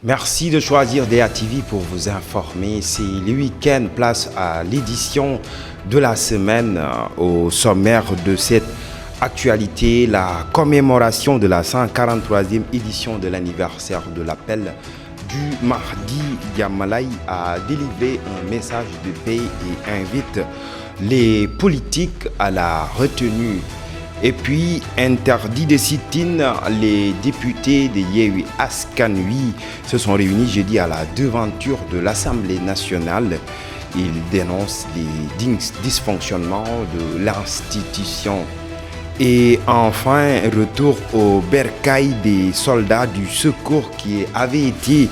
Merci de choisir DATV pour vous informer. C'est le week-end, place à l'édition de la semaine. Au sommaire de cette actualité, la commémoration de la 143e édition de l'anniversaire de l'appel du Mahdi. Diamalaye a délivré un message de paix et invite les politiques à la retenue. Et puis, interdit de sit-in, les députés de Yewwi Askan Wi se sont réunis jeudi à la devanture de l'Assemblée nationale. Ils dénoncent les dysfonctionnements de l'institution. Et enfin, retour au bercail des soldats du secours qui avaient été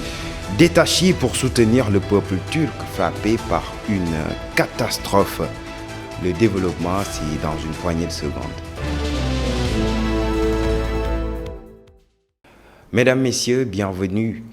détachés pour soutenir le peuple turc frappé par une catastrophe. Le développement, c'est dans une poignée de secondes. Mesdames, Messieurs, bienvenue.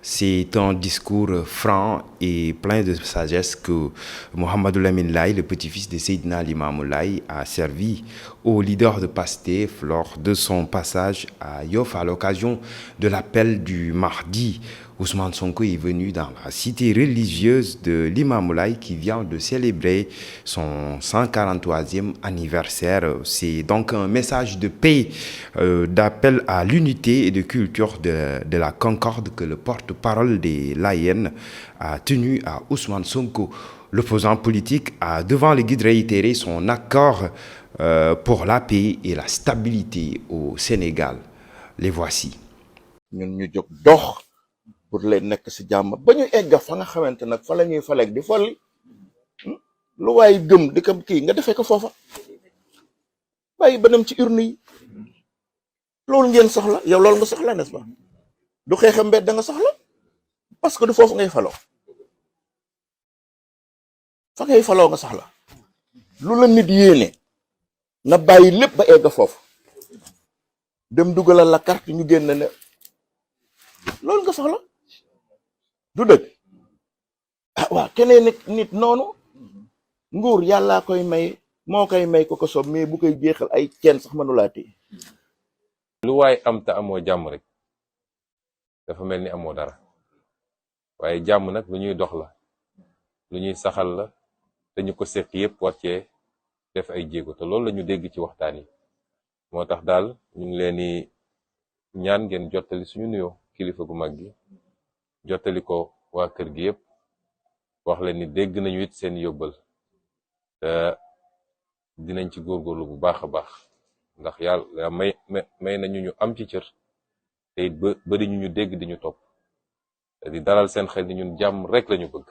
C'est un discours franc et plein de sagesse que Mohamedou Lamine Laye, le petit-fils de Seydina Limamou Laye, a servi au leader de PASTEF lors de son passage à Yoff à l'occasion de l'appel du Mahdi. Ousmane Sonko est venu dans la cité religieuse de Limamou Laye qui vient de célébrer son 143e anniversaire. C'est donc un message de paix, d'appel à l'unité et de culture de la concorde que le porte-parole des Layènes a tenu à Ousmane Sonko. L'opposant politique a devant le guide réitéré son accord pour la paix et la stabilité au Sénégal. Les voici. Pour leen nekk ci jàmm ba ñu egg fa nga xamante nag fa la ñuy faleeg di folli lu waay gëm di ko kii nga defee ko foofa bàyyi ba dem ci urne yi loolu ngeen soxla yow loolu nga soxla n'est-ce pas du xeexa mbedd da nga soxla parce que du foofu ngay faloo fa ngay faloo nga soxla lu la nit yéene na bàyyi lépp ba egg foofu dem dugalal la carte ñu génn ne loolu nga soxla du dëgg ah waaw keneen nit noonu nguur yàllaa koy may moo koy may ko soob mais bu koy jeexal ay kenn sax mënulaa téye lu waay am te amoo jàmm rek dafa mel ni amoo dara waaye jàmm nag lu ñuy dox la lu ñuy saxal la te ñu ko seq yépp war cee def ay jéego te loolu la ñu dégg ci waxtaan yi moo tax daal ñu ngi leen di ñaan ngeen jottali suñu nuyoo kilifa gu mag gi jottali ko waa kër gi yépp wax leen ni dégg nañu it seen yóbbal te dinañ ci góorgóorlu bu baax a baax ndax yàlla may nañu ñu am ci cër te it bari ñu dégg di ñu topp te di dalal seen xel ni ñun jàmm rek lañu bëgg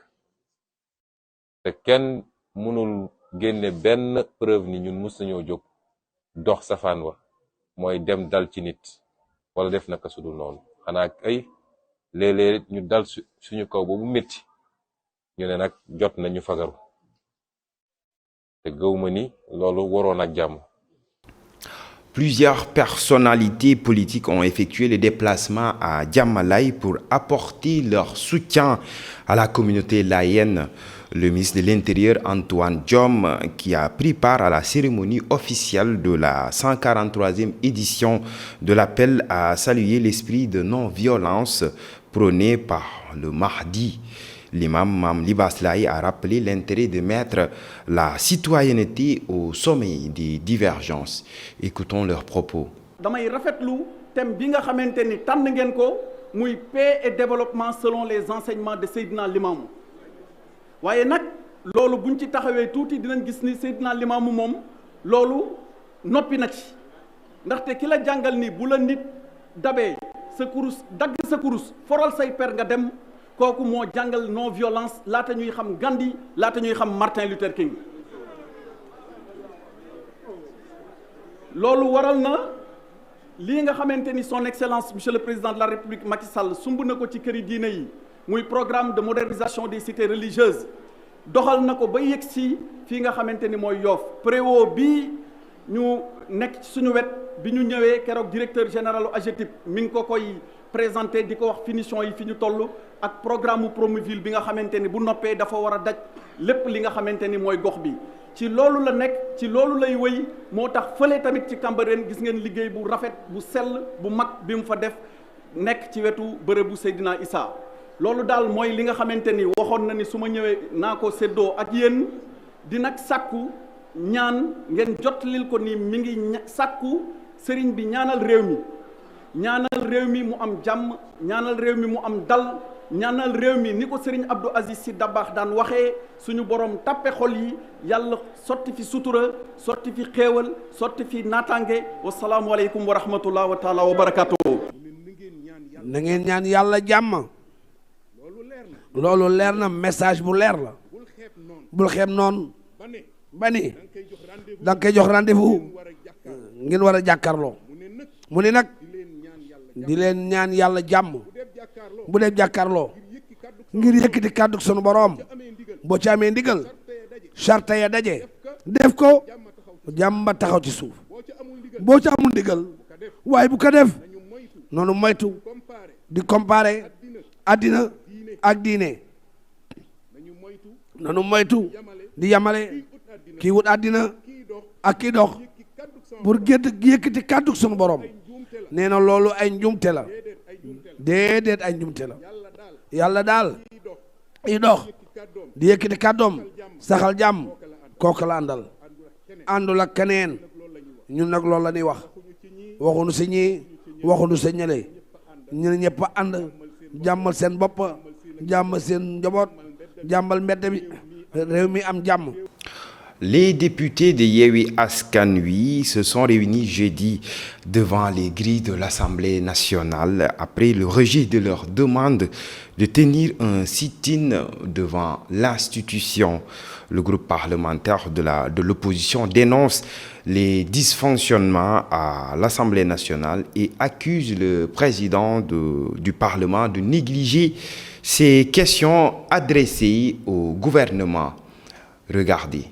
te kenn mënul génne benn preuve ni ñun mus nañoo jóg dox safaan wa mooy dem dal ci nit wala def naka sudul noonu xanaa ay léeg-léeg ñu dal suñu kaw boobu métti ñu ne nag jot nañu fagaru te gëwma ni loolu waroon ak jàmm. Plusieurs personnalités politiques ont effectué le déplacement à Diamalaye pour apporter leur soutien à la communauté layène. Le ministre de l'Intérieur Antoine Diome, qui a pris part à la cérémonie officielle de la 143e édition de l'appel, a salué l'esprit de non-violence prôné par le Mahdi. L'imam Mame Libasse Laye a rappelé l'intérêt de mettre la citoyenneté au sommet des divergences. Écoutons leurs propos. damay rafetlu thème bi nga xamante ni tànn ngeen ko muy paix et développement selon les enseignements de Seydina Limamou waaye nag loolu buñ ci taxawee tuuti dinañ gis ni Seydina Limamou moom loolu noppi na ci ndaxte ki la jàngal ni bu la nit dabee sa kurus dagg sa kurus foral say per nga dem kooku moo jàngal non violence laata ñuy xam Gandhi laata ñuy xam Martin Luther King loolu waral na lii nga xamante ni son excellence monsieur le président de la république Macky Sall sumb na ko ci këri diine yi muy programme de modernisation des cités religieuses doxal na ko ba yegg si fii nga xamante ni mooy Yoff préwo bi ñu nekk ci suñu wet bi ñu ñëwee keroog directeur général AGETIP mi ngi ko koy présenté di ko wax finition yi fi ñu toll ak programme Promoville bi nga xamante ni bu noppee dafa war a daj lépp li nga xamante ni mooy gox bi ci loolu la nekk ci loolu lay wëy moo tax fële tamit ci Cambérène gis ngeen liggéey bu rafet bu sell bu mag bi mu fa def nekk ci wetu bërëbu Seydina Issa loolu daal mooy li nga xamante ni waxoon na ni su ma ñëwee naa ko séddoo ak yéen di nag sàkku ñaan ngeen jotlil ko ni mi ngi sàkku sëriñ bi ñaanal réew mi mu am jàmm ñaanal réew mi mu am dal ñaanal réew mi ni ko sëriñ Abdou Aziz Sy Dabakh daan waxee suñu borom tappe xol yi yàlla sotti fi sutura sotti fi xéewal sotti fi naataange wasalaamu aleykum wa rahmatullah wa taala wa barakatuhu. na ngeen ñaan yàlla jàmm loolu leer na message bu leer la bul xeeb noonu ba ni da nga koy jox rendez-vous ngeen war a jàkkaarloo mu ne nag di leen ñaan yàlla jàmm bu dee jàkkaarloo ngir yëkkati kàddu sunu boroom boo ci amee ndigal charte ya daje def ko jàmm ba taxaw ci suuf boo ci amul ndigal waaye bu ko def noonu moytu di comparer àddina ak diine noonu moytu di yamale kii wut àddina ak kii dox pour yëkkati kàddu sunu borom nee na loolu ay njumte la déedéet ay njumte la yàlla daal i dox di yëkkati kàddoom saxal jàmm kooku la àndul ak keneen ñun nag loolu la ñuy wax waxuñu si ñii waxuñu si ñële ñun ñëpp a ànd jàmmal seen bopp jàmmal seen njaboot jàmmal mbedd bi réew mi am jàmm. Les députés de Yewwi Askan Wi se sont réunis jeudi devant les grilles de l'Assemblée nationale après le rejet de leur demande de tenir un sit-in devant l'institution. Le groupe parlementaire de l'opposition dénonce les dysfonctionnements à l'Assemblée nationale et accuse le président du Parlement de négliger ces questions adressées au gouvernement. Regardez.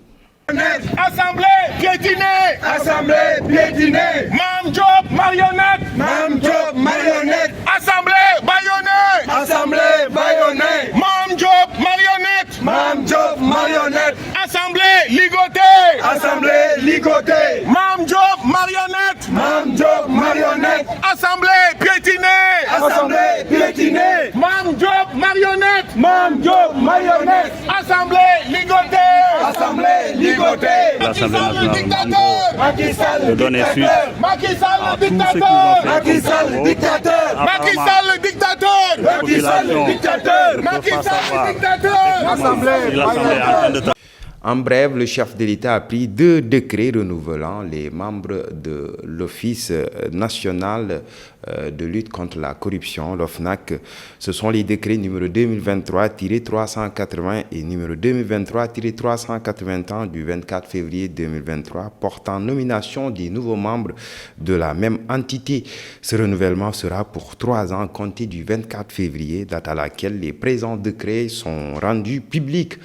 Assemblée piétinée. Assemblée piétinée. Mame Diop marionnette. Mame Diop marionnette. Assemblée bâillonnée. Assemblée bâillonnée. Mame Diop marionnette. Mame Diop marionnette. Assemblée ligotée. Assemblée ligotée. Mame Diop marionnette. Mame Diop marionnette. Assemblée piétinée. Assemblée piétinée. Mame Diop marionnette. Mame Diop marionnette. Assemblée ligotée. Assemblée ligotée. L'Assemblée nationale de donner suite à tout ce qu'ils ont fait. Macky Sall dictateur. Macky Sall dictateur. Macky Sall dictateur. Macky Sall dictateur. L'Assemblée. En bref, le chef de l'État a pris 2 décrets renouvelant les membres de l'Office national de lutte contre la corruption, l'OFNAC. Ce sont les décrets numéro 2023-380 et numéro 2023-381 du 24 février 2023 portant nomination des nouveaux membres de la même entité. Ce renouvellement sera pour 3 ans compté du 24 février, date à laquelle les présents décrets sont rendus publics.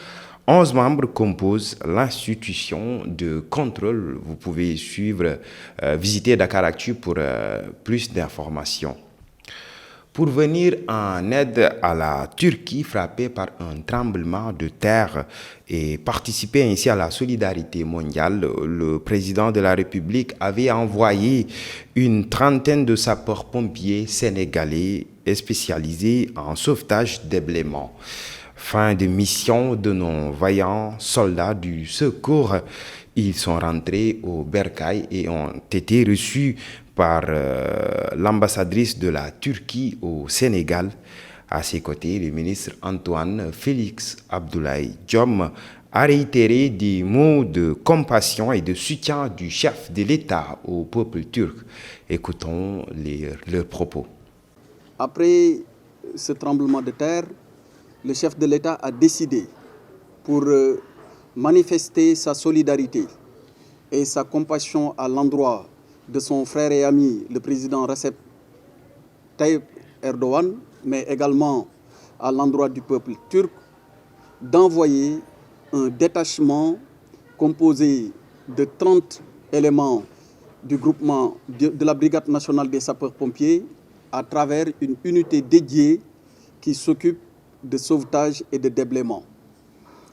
11 membres composent l'institution de contrôle. Vous pouvez visiter Dakaractu pour plus d'informations. Pour venir en aide à la Turquie frappée par un tremblement de terre et participer ainsi à la solidarité mondiale, le président de la République avait envoyé une trentaine de sapeurs-pompiers sénégalais spécialisés en sauvetage d'ébléments. Fin de mission de nos vaillants soldats du secours. Ils sont rentrés au Bercail et ont été reçus par l'ambassadrice de la Turquie au Sénégal. À ses côtés, le ministre Antoine Félix Abdoulaye Diome a réitéré des mots de compassion et de soutien du chef de l'État au peuple turc. Écoutons leurs propos. Après ce tremblement de terre, le chef de l'État a décidé, pour manifester sa solidarité et sa compassion à l'endroit de son frère et ami, le président Recep Tayyip Erdogan, mais également à l'endroit du peuple turc, d'envoyer un détachement composé de 30 éléments du groupement de la Brigade nationale des sapeurs-pompiers à travers une unité dédiée qui s'occupe de sauvetage et de déblaiement.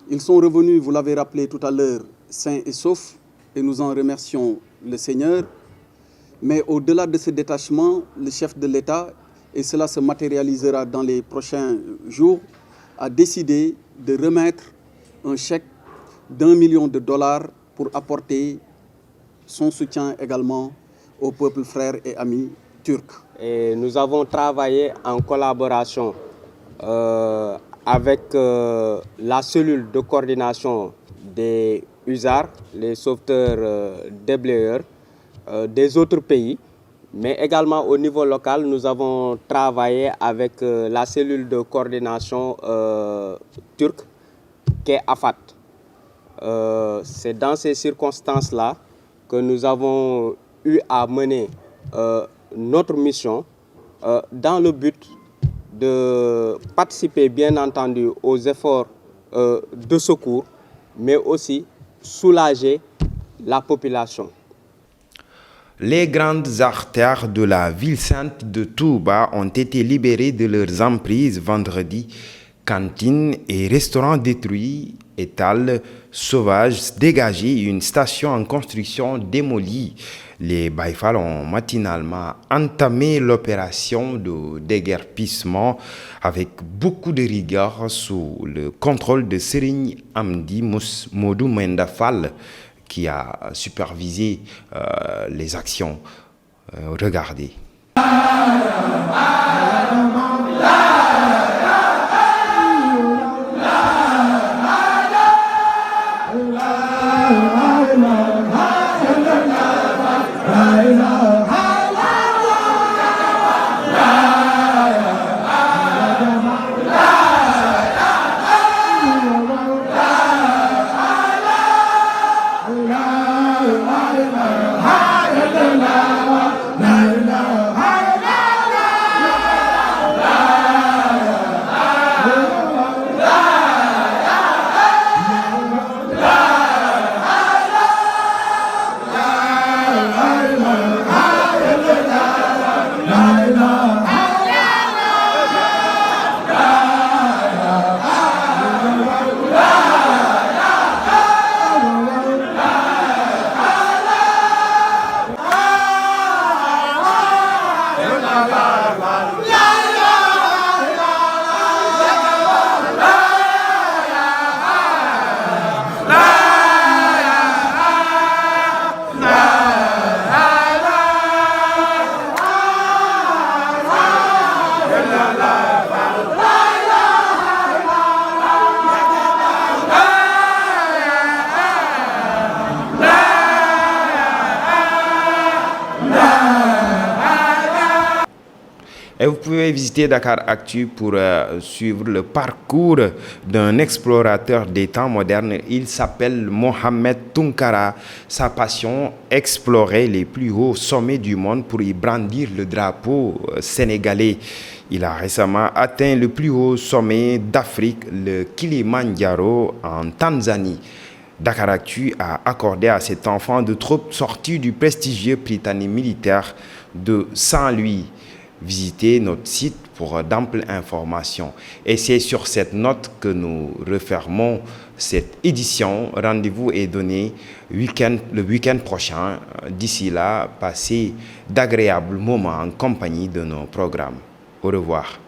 Ils sont revenus, vous l'avez rappelé tout à l'heure, sains et saufs, et nous en remercions le Seigneur. Mais au-delà de ce détachement, le chef de l'État et cela se matérialisera dans les prochains jours, a décidé de remettre un chèque d'1 million de dollars pour apporter son soutien également au peuple frère et ami turc. Et nous avons travaillé en collaboration avec la cellule de coordination des USAR, les sauveteurs déblayeurs des autres pays, mais également au niveau local, nous avons travaillé avec la cellule de coordination turque qui est AFAT. C'est dans ces circonstances-là que nous avons eu à mener notre mission dans le but de participer bien entendu aux efforts de secours, mais aussi soulager la population. Les grandes artères de la ville sainte de Touba ont été libérées de leurs emprises vendredi. Cantines et restaurants détruits, étals sauvages dégagés, une station en construction démolie. Les Baïfal ont matinalement entamé l'opération de déguerpissement avec beaucoup de rigueur sous le contrôle de Serigne Amdi Modou Mendafal qui a supervisé les actions. Regardez. Et vous pouvez visiter Dakar Actu pour suivre le parcours d'un explorateur des temps modernes. Il s'appelle Mohamed Tunkara. Sa passion, explorer les plus hauts sommets du monde pour y brandir le drapeau sénégalais. Il a récemment atteint le plus haut sommet d'Afrique, le Kilimandjaro, en Tanzanie. Dakar Actu a accordé à cet enfant de troupe sorti du prestigieux Prytanée militaire de Saint-Louis. Visitez notre site pour d'amples informations. Et c'est sur cette note que nous refermons cette édition. Rendez-vous est donné le week-end prochain. D'ici là, passez d'agréables moments en compagnie de nos programmes. Au revoir.